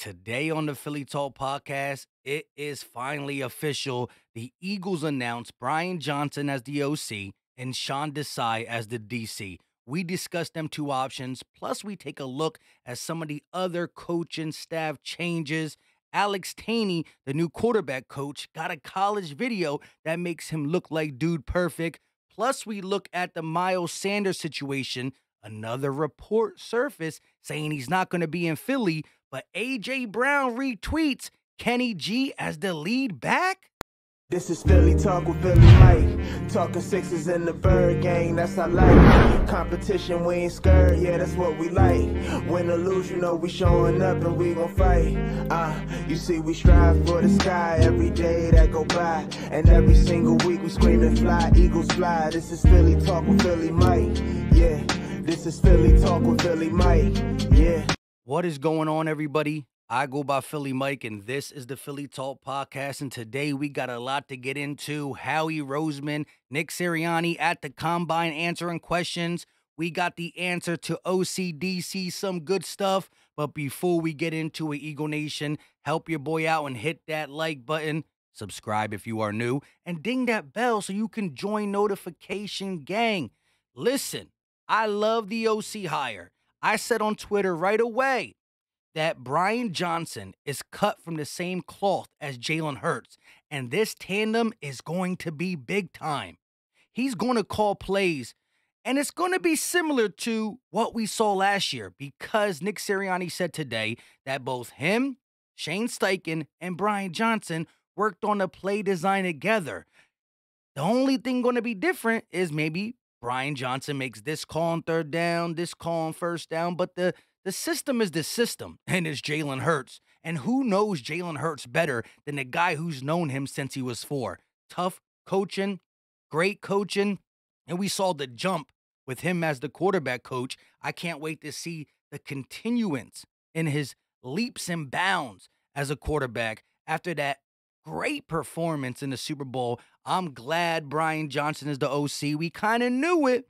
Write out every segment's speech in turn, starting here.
Today on the Philly Talk podcast, it is finally official. The Eagles announced Brian Johnson as the OC and Sean Desai as the DC. We discuss them two options, plus we take a look at some of the other coaching staff changes. Alex Tanney, the new quarterback coach, got a college video that makes him look like dude perfect. Plus we look at the Miles Sanders situation. Another report surfaced saying he's not going to be in Philly, but A.J. Brown retweets Kenny G as the lead back? This is Philly Talk with Philly Mike. Talking sixes in the bird gang, that's I like. Competition, we ain't scared, yeah, that's what we like. Win or lose, you know we showing up and we gon' fight. You see we strive for the sky every day that go by. And every single week we screaming fly, Eagles fly. This is Philly Talk with Philly Mike, yeah. This is Philly Talk with Philly Mike, yeah. What is going on, everybody? I go by Philly Mike, and this is the Philly Talk podcast. And today we got a lot to get into. Howie Roseman, Nick Sirianni at the Combine answering questions. We got the answer to OCDC, some good stuff. But before we get into it, Eagle Nation, help your boy out and hit that like button. Subscribe if you are new. And ding that bell so you can join notification gang. Listen, I love the OC hire. I said on Twitter right away that Brian Johnson is cut from the same cloth as Jalen Hurts, and this tandem is going to be big time. He's going to call plays, and it's going to be similar to what we saw last year because Nick Sirianni said today that both him, Shane Steichen, and Brian Johnson worked on the play design together. The only thing going to be different is maybe Brian Johnson makes this call on third down, this call on first down, but the system is the system, and it's Jalen Hurts. And who knows Jalen Hurts better than the guy who's known him since he was 4? Tough coaching, great coaching, and we saw the jump with him as the quarterback coach. I can't wait to see the continuance in his leaps and bounds as a quarterback after that great performance in the Super Bowl. I'm glad Brian Johnson is the OC. We kind of knew it,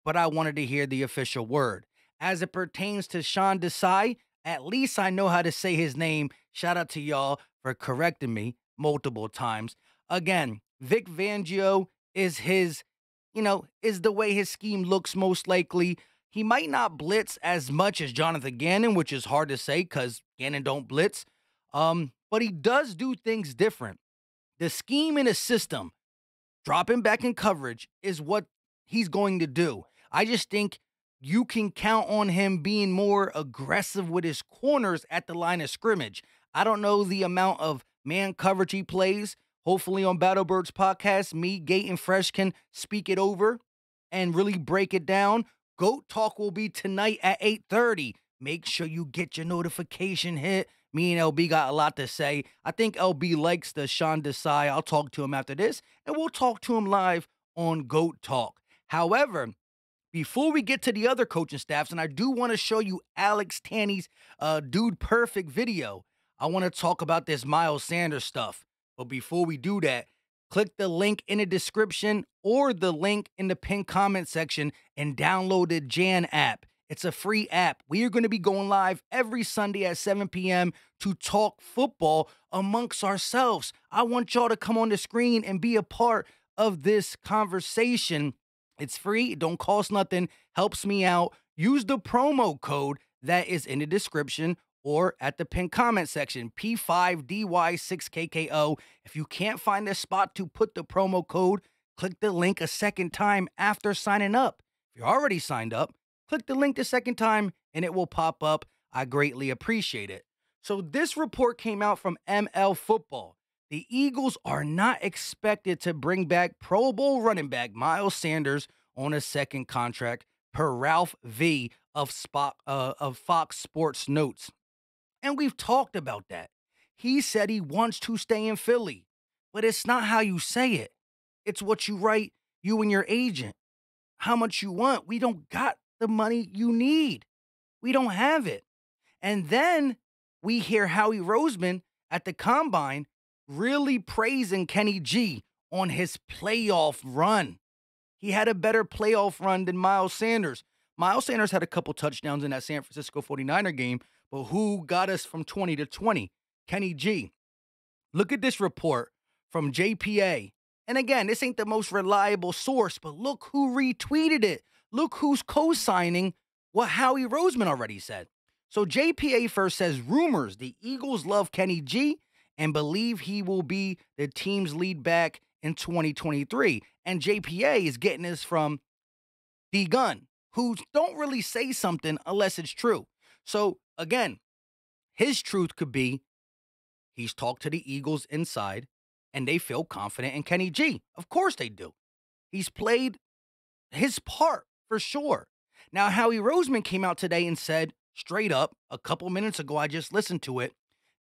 but I wanted to hear the official word. As it pertains to Sean Desai, at least I know how to say his name. Shout out to y'all for correcting me multiple times. Again, Vic Fangio is is the way his scheme looks most likely. He might not blitz as much as Jonathan Gannon, which is hard to say because Gannon don't blitz. But he does do things different. The scheme in a system, dropping back in coverage, is what he's going to do. I just think you can count on him being more aggressive with his corners at the line of scrimmage. I don't know the amount of man coverage he plays. Hopefully on Battlebirds podcast, me, Gate, and Fresh can speak it over and really break it down. Goat Talk will be tonight at 8:30. Make sure you get your notification hit. Me and LB got a lot to say. I think LB likes the Sean Desai. I'll talk to him after this, and we'll talk to him live on Goat Talk. However, before we get to the other coaching staffs, and I do want to show you Alex Tanney's Dude Perfect video, I want to talk about this Miles Sanders stuff. But before we do that, click the link in the description or the link in the pinned comment section and download the Jan app. It's a free app. We are going to be going live every Sunday at 7 p.m. to talk football amongst ourselves. I want y'all to come on the screen and be a part of this conversation. It's free. It don't cost nothing. Helps me out. Use the promo code that is in the description or at the pinned comment section, P5DY6KKO. If you can't find a spot to put the promo code, click the link a second time after signing up. If you're already signed up, click the link the second time and it will pop up. I greatly appreciate it. So this report came out from ML Football. The Eagles are not expected to bring back Pro Bowl running back Miles Sanders on a second contract, per Ralph V. of Fox Sports Notes. And we've talked about that. He said he wants to stay in Philly, but it's not how you say it. It's what you write, you and your agent. How much you want. We don't got the money you need. We don't have it. And then we hear Howie Roseman at the Combine really praising Kenny G on his playoff run. He had a better playoff run than Miles Sanders. Miles Sanders had a couple touchdowns in that San Francisco 49er game, But who got us from 20 to 20? Kenny G. Look at this report from JPA. And again, this ain't the most reliable source, but look who retweeted it. Look who's co-signing what Howie Roseman already said. So JPA first says, rumors, the Eagles love Kenny G and believe he will be the team's lead back in 2023. And JPA is getting this from D Gun, who don't really say something unless it's true. So again, his truth could be he's talked to the Eagles inside and they feel confident in Kenny G. Of course they do. He's played his part for sure. Now, Howie Roseman came out today and said straight up a couple minutes ago, I just listened to it,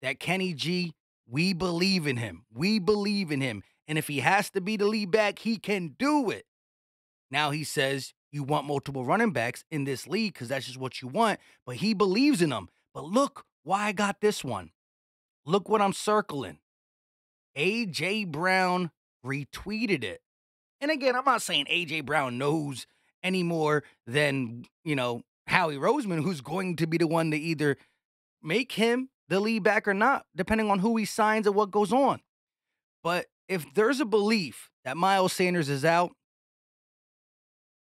that Kenny G, we believe in him. We believe in him. And if he has to be the lead back, he can do it. Now he says you want multiple running backs in this league because that's just what you want, but he believes in them. But look why I got this one. Look what I'm circling. A.J. Brown retweeted it. And again, I'm not saying A.J. Brown knows any more than, Howie Roseman, who's going to be the one to either make him the lead back or not, depending on who he signs and what goes on. But if there's a belief that Miles Sanders is out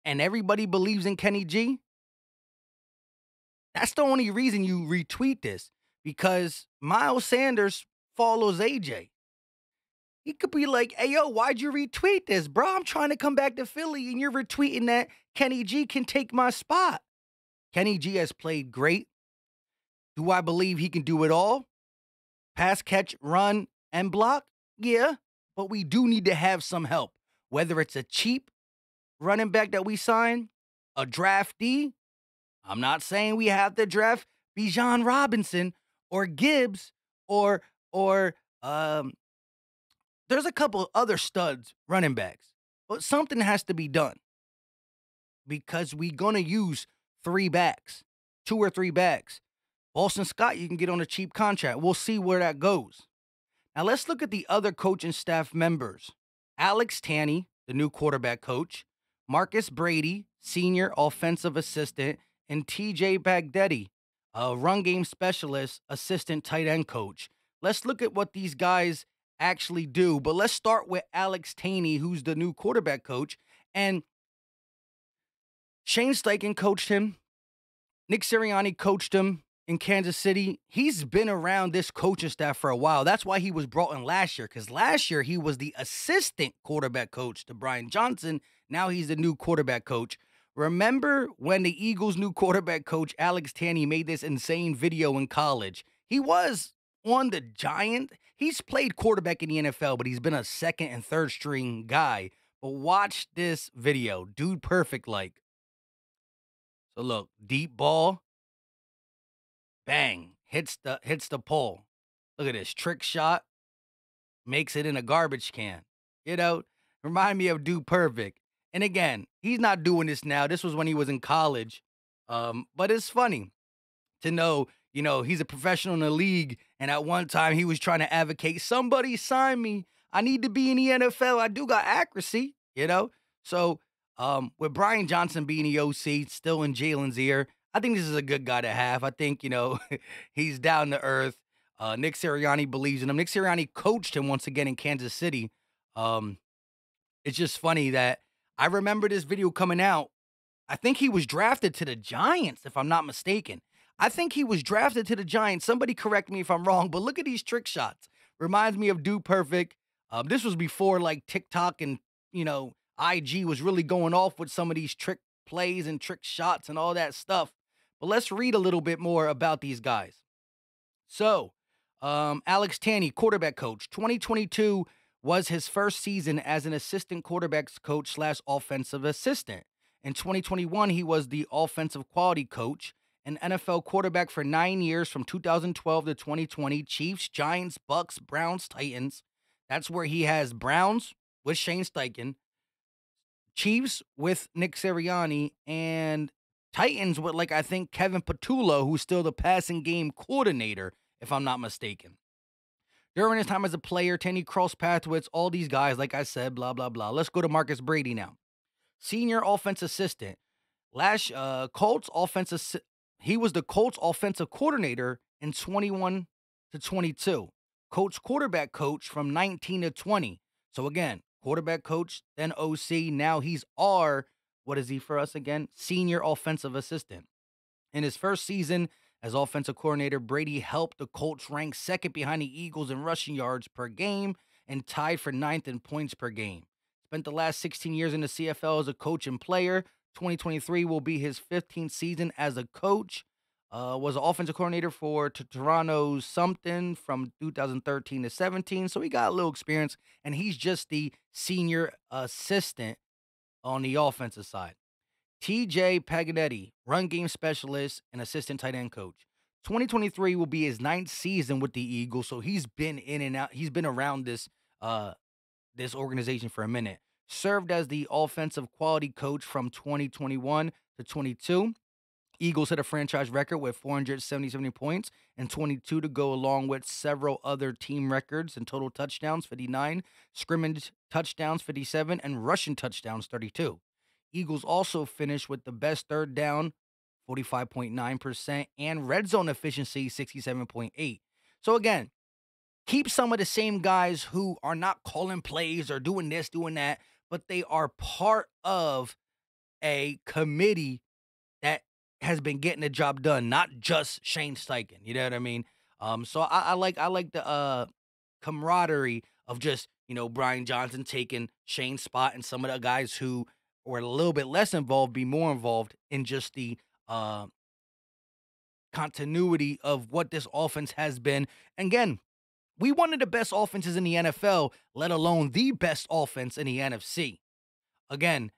and everybody believes in Kenny G, that's the only reason you retweet this, because Miles Sanders follows AJ. He could be like, hey, yo, why'd you retweet this, bro? I'm trying to come back to Philly, and you're retweeting that Kenny G can take my spot. Kenny G has played great. Do I believe he can do it all? Pass, catch, run, and block? Yeah, but we do need to have some help. Whether it's a cheap running back that we sign, a draftee. I'm not saying we have to draft Bijan Robinson or Gibbs or there's a couple other studs running backs. But something has to be done because we're going to use 3 backs, 2 or 3 backs. Boston Scott, you can get on a cheap contract. We'll see where that goes. Now let's look at the other coaching staff members. Alex Tanney, the new quarterback coach, Marcus Brady, senior offensive assistant, and TJ Bagdetti, a run game specialist, assistant tight end coach. Let's look at what these guys actually do, but let's start with Alex Tanney, who's the new quarterback coach, and Shane Steichen coached him. Nick Sirianni coached him in Kansas City. He's been around this coaching staff for a while. That's why he was brought in last year, because last year he was the assistant quarterback coach to Brian Johnson. Now he's the new quarterback coach. Remember when the Eagles' new quarterback coach, Alex Tanney, made this insane video in college? He was on the Giants. He's played quarterback in the NFL, but he's been a second and third string guy. But watch this video. Dude perfect like. So look, deep ball. Bang. Hits the pole. Look at this. Trick shot. Makes it in a garbage can. Remind me of Dude Perfect. And again, he's not doing this now. This was when he was in college. But it's funny to know, he's a professional in the league. And at one time he was trying to advocate, somebody sign me. I need to be in the NFL. I do got accuracy, So with Brian Johnson being the OC, still in Jalen's ear, I think this is a good guy to have. I think, he's down to earth. Nick Sirianni believes in him. Nick Sirianni coached him once again in Kansas City. It's just funny that I remember this video coming out. I think he was drafted to the Giants, if I'm not mistaken. I think he was drafted to the Giants. Somebody correct me if I'm wrong, but look at these trick shots. Reminds me of Dude Perfect. This was before like TikTok and, IG was really going off with some of these trick plays and trick shots and all that stuff. But let's read a little bit more about these guys. So, Alex Tanney, quarterback coach, 2022 was his first season as an assistant quarterbacks coach / offensive assistant. In 2021, he was the offensive quality coach, an NFL quarterback for 9 years from 2012 to 2020, Chiefs, Giants, Bucks, Browns, Titans. That's where he has Browns with Shane Steichen, Chiefs with Nick Sirianni, and Titans with, I think, Kevin Patullo, who's still the passing game coordinator, if I'm not mistaken. During his time as a player, Tanney crossed paths with all these guys, like I said, blah, blah, blah. Let's go to Marcus Brady now. Senior offense assistant. Colts offensive. He was the Colts offensive coordinator in 21 to 22. Colts quarterback coach from 19 to 20. So again, quarterback coach, then OC. Now he's what is he for us again? Senior offensive assistant. In his first season as offensive coordinator, Brady helped the Colts rank second behind the Eagles in rushing yards per game and tied for ninth in points per game. Spent the last 16 years in the CFL as a coach and player. 2023 will be his 15th season as a coach. Was an offensive coordinator for Toronto something from 2013 to 17. So he got a little experience, and he's just the senior assistant on the offensive side. TJ Paganetti, run game specialist and assistant tight end coach. 2023 will be his ninth season with the Eagles, so he's been in and out. He's been around this organization for a minute. Served as the offensive quality coach from 2021 to 22. Eagles hit a franchise record with 477 points and 22 to go, along with several other team records in total touchdowns, 59, scrimmage touchdowns, 57, and rushing touchdowns, 32. Eagles also finished with the best third down, 45.9%, and red zone efficiency, 67.8%. So again, keep some of the same guys who are not calling plays or doing this, doing that, but they are part of a committee that has been getting the job done, not just Shane Steichen. You know what I mean? So I like the camaraderie of just, Brian Johnson taking Shane's spot, and some of the guys who were a little bit less involved be more involved in just the continuity of what this offense has been. And again, we one of the best offenses in the NFL, let alone the best offense in the NFC. Again,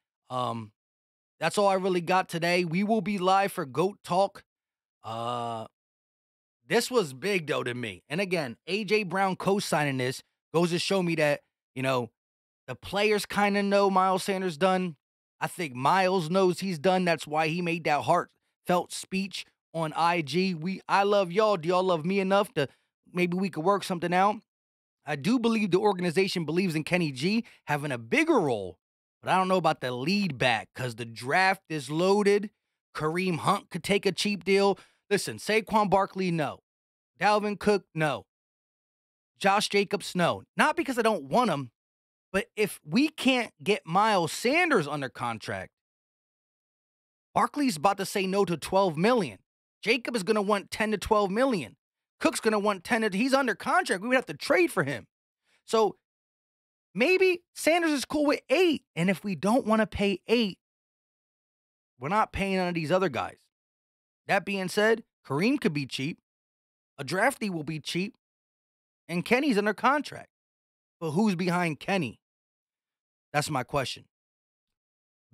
that's all I really got today. We will be live for GOAT Talk. This was big, though, to me. And again, A.J. Brown co-signing this goes to show me that, the players kind of know Miles Sanders done. I think Miles knows he's done. That's why he made that heartfelt speech on IG. I love y'all. Do y'all love me enough to maybe we could work something out? I do believe the organization believes in Kenny G having a bigger role, but I don't know about the lead back because the draft is loaded. Kareem Hunt could take a cheap deal. Listen, Saquon Barkley, no. Dalvin Cook, no. Josh Jacobs, no. Not because I don't want him, but if we can't get Miles Sanders under contract, Barkley's about to say no to $12 million. Jacob is going to want $10 to $12 million. Cook's going to want 10. He's under contract. We would have to trade for him. So maybe Sanders is cool with 8. And if we don't want to pay 8, we're not paying none of these other guys. That being said, Kareem could be cheap. A draftee will be cheap. And Kenny's under contract. But who's behind Kenny? That's my question.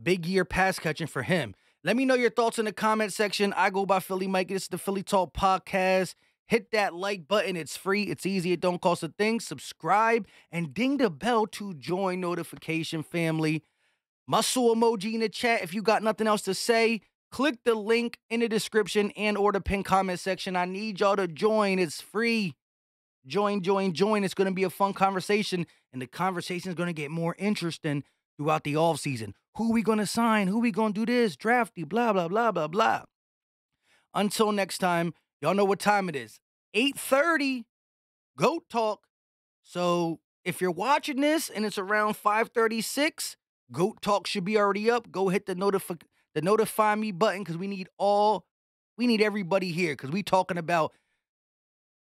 Big year pass catching for him. Let me know your thoughts in the comment section. I go by Philly Mike. This is the Philly Talk Podcast. Hit that like button. It's free. It's easy. It don't cost a thing. Subscribe and ding the bell to join notification family. Muscle emoji in the chat if you got nothing else to say. Click the link in the description and or the pinned comment section. I need y'all to join. It's free. Join. It's going to be a fun conversation, and the conversation is going to get more interesting throughout the offseason. Who we going to sign? Who we going to do this? Drafty, blah, blah, blah, blah, blah. Until next time, y'all know what time it is. 8:30, GOAT Talk. So if you're watching this and it's around 5:36, GOAT Talk should be already up. Go hit the notify me button because we need everybody here because we talking about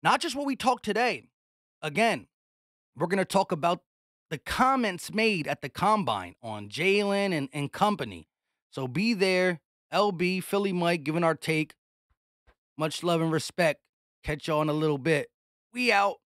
not just what we talked today. Again, we're going to talk about the comments made at the Combine on Jalen and company. So be there. LB, Philly Mike, giving our take. Much love and respect. Catch y'all in a little bit. We out.